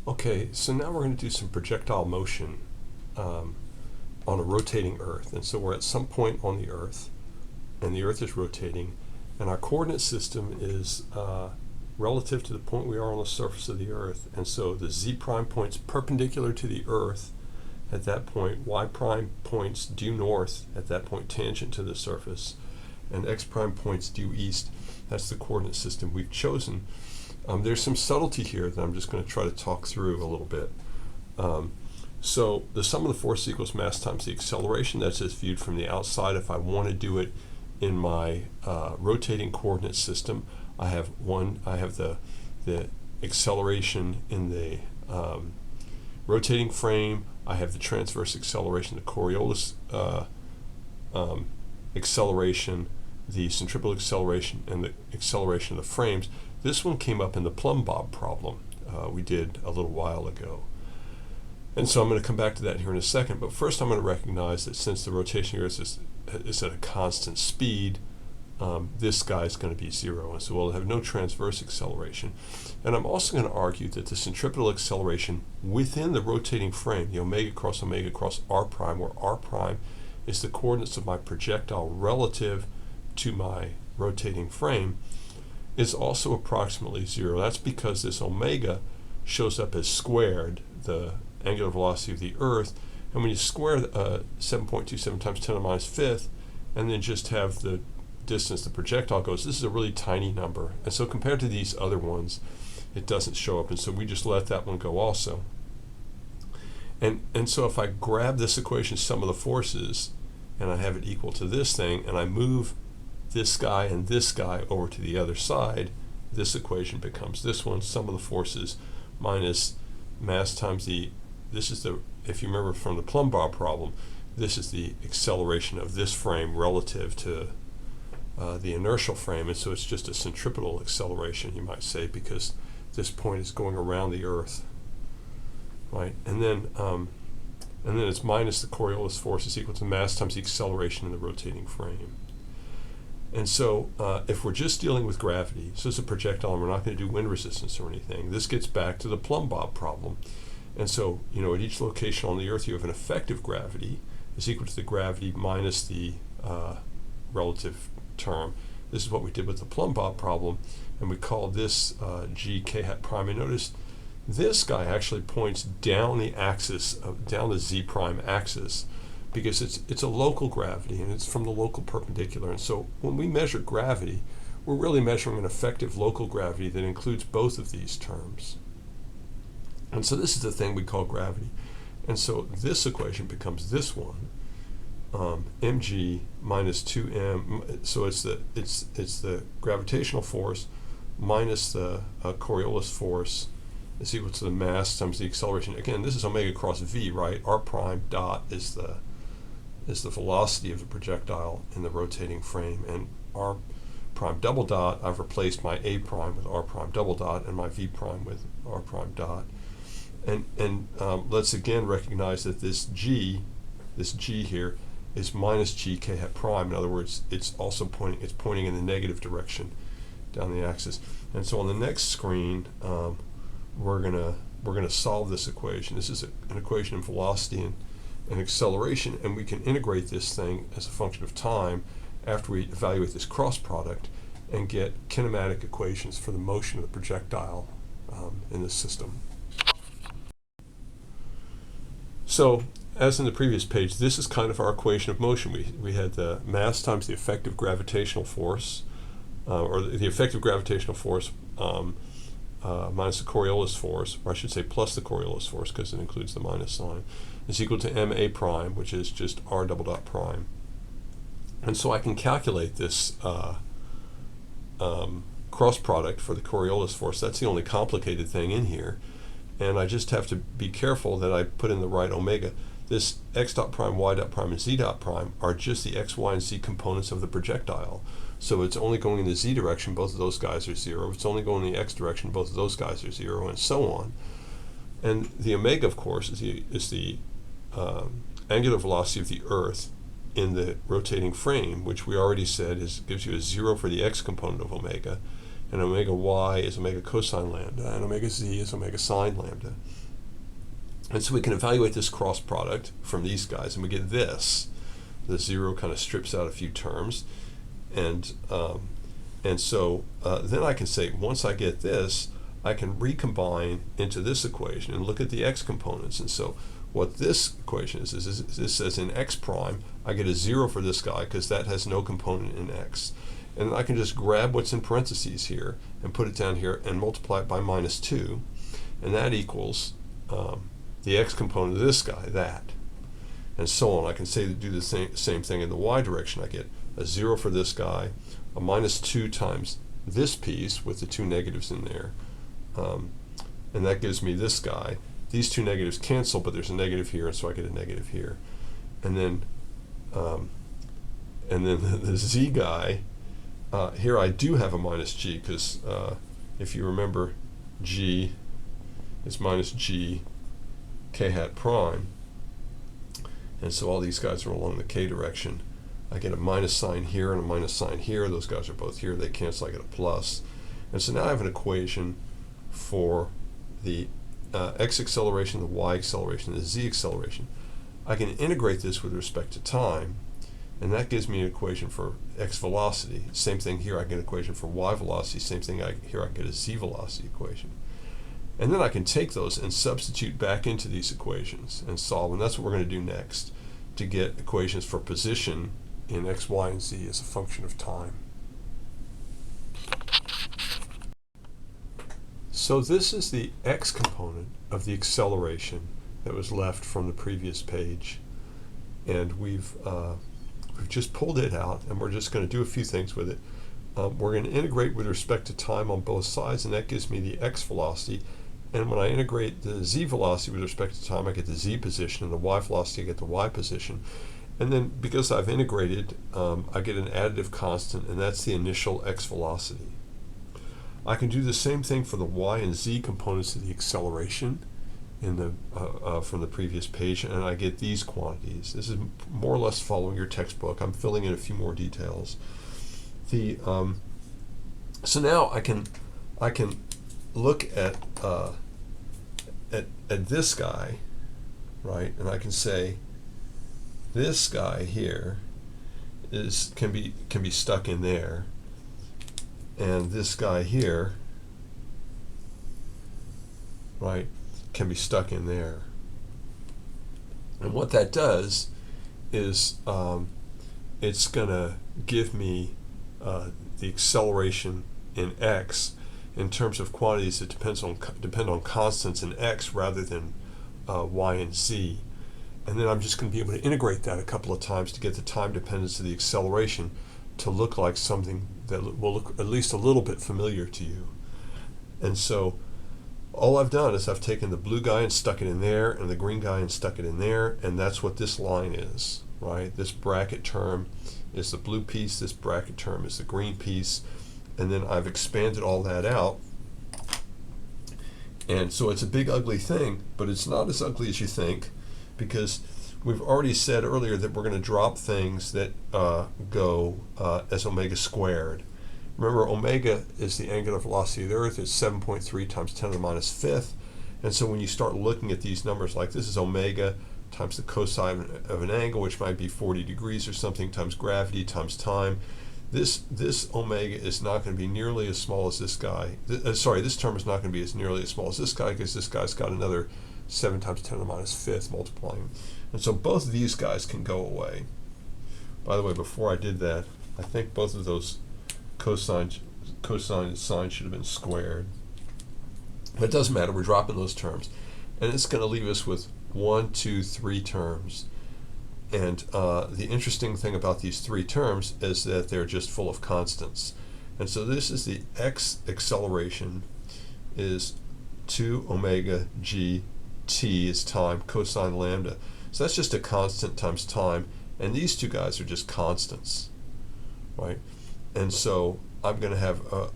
Okay, so now we're going to do some projectile motion on a rotating Earth. And so we're at some point on the Earth, and the Earth is rotating, and our coordinate system is relative to the point we are on the surface of the Earth. And so the z prime points perpendicular to the Earth at that point, y prime points due north at that point, tangent to the surface, and x prime points due east. That's the coordinate system we've chosen. There's some subtlety here that I'm just going to try to talk through a little bit. So the sum of the force equals mass times the acceleration. That's just viewed from the outside. If I want to do it in my rotating coordinate system, I have the acceleration in the rotating frame. I have the transverse acceleration, the Coriolis acceleration, the centripetal acceleration, and the acceleration of the frames. This one came up in the plumb bob problem we did a little while ago. And so I'm going to come back to that here in a second, but first I'm going to recognize that since the rotation here is at a constant speed, this guy is going to be zero, and so we'll have no transverse acceleration. And I'm also going to argue that the centripetal acceleration within the rotating frame, the omega cross r prime, where r prime is the coordinates of my projectile relative to my rotating frame, is also approximately zero. That's because this omega shows up as squared, the angular velocity of the Earth, and when you square 7.27 times 10 to the minus fifth, and then just have the distance the projectile goes, this is a really tiny number. And so compared to these other ones, it doesn't show up, and so we just let that one go also. And so if I grab this equation, sum of the forces, and I have it equal to this thing, and I move this guy and this guy over to the other side, this equation becomes this one, sum of the forces minus mass times this is the, if you remember from the plumb bob problem, this is the acceleration of this frame relative to the inertial frame, and so it's just a centripetal acceleration, you might say, because this point is going around the Earth, right? And then it's minus the Coriolis force is equal to mass times the acceleration in the rotating frame. And so if we're just dealing with gravity, so it's a projectile and we're not going to do wind resistance or anything, this gets back to the plumb bob problem. And so, at each location on the Earth you have an effective gravity is equal to the gravity minus the relative term. This is what we did with the plumb bob problem, and we call this g k hat prime. And notice this guy actually points down the axis, down the z prime axis, because it's a local gravity and it's from the local perpendicular. And so when we measure gravity, we're really measuring an effective local gravity that includes both of these terms. And so this is the thing we call gravity. And so this equation becomes this one, mg minus 2m. So it's the gravitational force minus the Coriolis force is equal to the mass times the acceleration. Again, this is omega cross v, right? R prime dot is the velocity of the projectile in the rotating frame, and r prime double dot, I've replaced my a prime with r prime double dot and my v prime with r prime dot. And let's again recognize that this g here is minus g k hat prime. In other words, it's pointing in the negative direction down the axis. And so on the next screen, we're gonna solve this equation. This is an equation of velocity and acceleration, and we can integrate this thing as a function of time after we evaluate this cross product and get kinematic equations for the motion of the projectile in this system. So, as in the previous page, this is kind of our equation of motion. We had the mass times the effective gravitational force, or the effective gravitational force minus the Coriolis force, or I should say plus the Coriolis force because it includes the minus sign, is equal to ma prime, which is just r double dot prime. And so I can calculate this cross product for the Coriolis force. That's the only complicated thing in here. And I just have to be careful that I put in the right omega. This x dot prime, y dot prime, and z dot prime are just the x, y, and z components of the projectile. So it's only going in the z direction, both of those guys are zero. If it's only going in the x direction, both of those guys are zero, and so on. And the omega, of course, is the angular velocity of the Earth in the rotating frame, which we already said gives you a zero for the x component of omega, and omega y is omega cosine lambda, and omega z is omega sine lambda. And so we can evaluate this cross product from these guys, and we get this. The 0 kind of strips out a few terms, and so then I can say, once I get this, I can recombine into this equation and look at the x components. And so what this equation is this says in x prime, I get a 0 for this guy because that has no component in x. And I can just grab what's in parentheses here and put it down here and multiply it by -2, and that equals the x component of this guy, that. And so on. I can say do the same thing in the y direction. I get a 0 for this guy, a -2 times this piece with the 2 negatives in there, and that gives me this guy. These 2 negatives cancel, but there's a negative here, and so I get a negative here. And then the z guy, here I do have a -g, because if you remember, g is -g k hat prime. And so all these guys are along the k direction. I get a minus sign here and a minus sign here. Those guys are both here. They cancel. I get a plus. And so now I have an equation for the x acceleration, the y acceleration, the z acceleration. I can integrate this with respect to time, and that gives me an equation for x velocity. Same thing here. I get an equation for y velocity. Same thing here. I get a z velocity equation. And then I can take those and substitute back into these equations and solve, and that's what we're going to do next, to get equations for position in x, y, and z as a function of time. So this is the x component of the acceleration that was left from the previous page, and we've just pulled it out, and we're just going to do a few things with it. We're going to integrate with respect to time on both sides, and that gives me the x velocity. And when I integrate the z velocity with respect to time, I get the z position, and the y velocity, I get the y position. And then because I've integrated, I get an additive constant, and that's the initial x velocity. I can do the same thing for the y and z components of the acceleration in the from the previous page, and I get these quantities. This is more or less following your textbook. I'm filling in a few more details. So now I can look at this guy, right? And I can say this guy here can be stuck in there, and this guy here, right, can be stuck in there. And what that does is it's going to give me the acceleration in x in terms of quantities that depend on constants in x rather than y and z. And then I'm just going to be able to integrate that a couple of times to get the time dependence of the acceleration to look like something that will look at least a little bit familiar to you. And so all I've done is I've taken the blue guy and stuck it in there, and the green guy and stuck it in there, and that's what this line is, right? This bracket term is the blue piece, this bracket term is the green piece, and then I've expanded all that out. And so it's a big ugly thing, but it's not as ugly as you think, because we've already said earlier that we're going to drop things that go as omega squared. Remember, omega is the angular velocity of the Earth. It's 7.3 times 10 to the minus fifth. And so when you start looking at these numbers, like this is omega times the cosine of an angle, which might be 40 degrees or something, times gravity times time. This omega is not going to be nearly as small as this guy. This term is not going to be nearly as small as this guy, because this guy's got another 7 times 10 to the minus fifth multiplying. And so both of these guys can go away. By the way, before I did that, I think both of those cosine and sine should have been squared. But it doesn't matter, we're dropping those terms. And it's going to leave us with 1, 2, 3 terms. And the interesting thing about these 3 terms is that they're just full of constants. And so this is the x acceleration is 2 omega g t is time, cosine lambda. So that's just a constant times time, and these two guys are just constants, right? And so I'm going to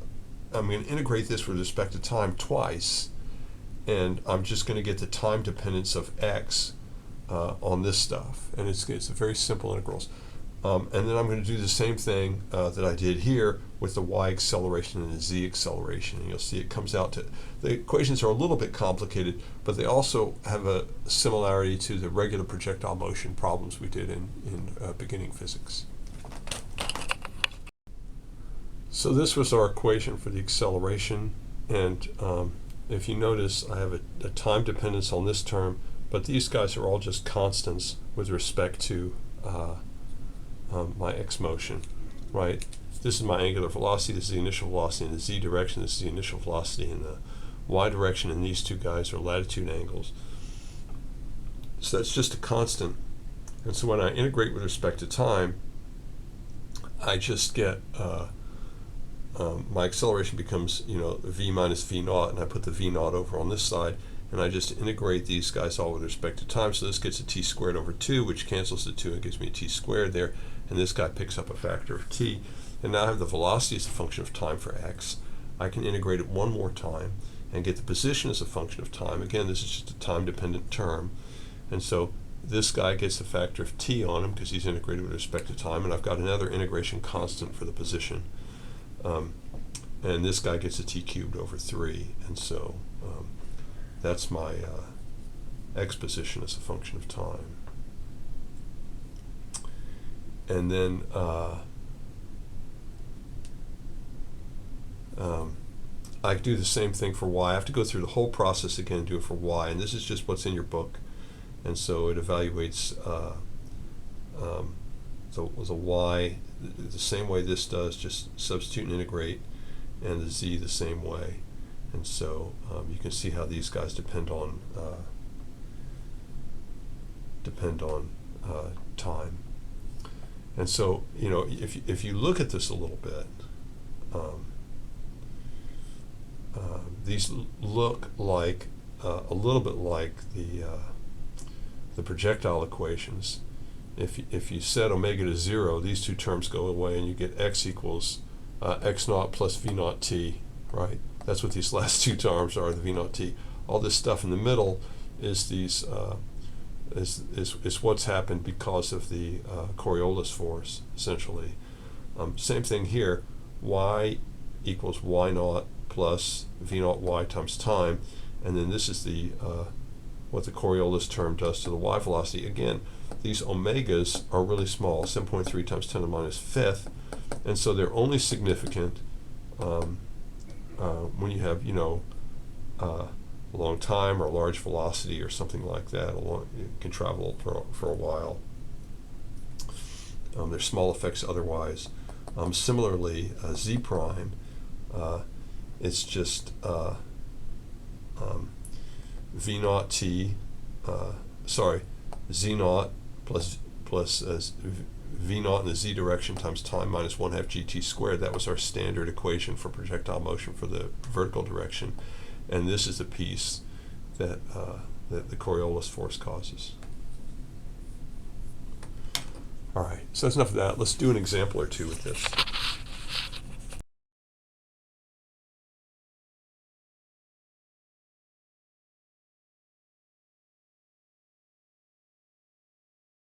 integrate this with respect to time twice, and I'm just going to get the time dependence of x on this stuff, and it's a very simple integrals. And then I'm going to do the same thing that I did here with the y acceleration and the z acceleration. And you'll see it comes out to, the equations are a little bit complicated, but they also have a similarity to the regular projectile motion problems we did in beginning physics. So this was our equation for the acceleration, and if you notice, I have a time dependence on this term, but these guys are all just constants with respect to my x motion, right? This is my angular velocity, this is the initial velocity in the z direction, this is the initial velocity in the y direction, and these two guys are latitude angles. So that's just a constant. And so when I integrate with respect to time, I just get my acceleration becomes, v minus v naught, and I put the v naught over on this side, and I just integrate these guys all with respect to time. So this gets a t squared over 2, which cancels the 2 and gives me a t squared there, and this guy picks up a factor of t. And now I have the velocity as a function of time for x. I can integrate it one more time and get the position as a function of time. Again, this is just a time-dependent term. And so this guy gets a factor of t on him because he's integrated with respect to time, and I've got another integration constant for the position. And this guy gets a t cubed over 3. And so that's my x position as a function of time. And then I do the same thing for y. I have to go through the whole process again and do it for y, and this is just what's in your book. And so it evaluates the y the same way this does, just substitute and integrate, and the z the same way. And so you can see how these guys depend on time. And so, if you look at this a little bit, these look like a little bit like the projectile equations. If you set omega to 0, these two terms go away, and you get x equals x naught plus v naught t, right? That's what these last two terms are, the v naught t. All this stuff in the middle is these is what's happened because of the Coriolis force, essentially. Same thing here, y equals y naught plus v naught y times time, and then this is the what the Coriolis term does to the y velocity. Again, these omegas are really small, 7.3 times 10 to the minus fifth, and so they're only significant when you have, a long time or a large velocity or something like that. You can travel for a while. There's small effects otherwise. Similarly, z prime, it's just v naught t, z naught plus v naught in the z direction times time minus 1/2 gt squared. That was our standard equation for projectile motion for the vertical direction. And this is the piece that the Coriolis force causes. All right, so that's enough of that. Let's do an example or two with this.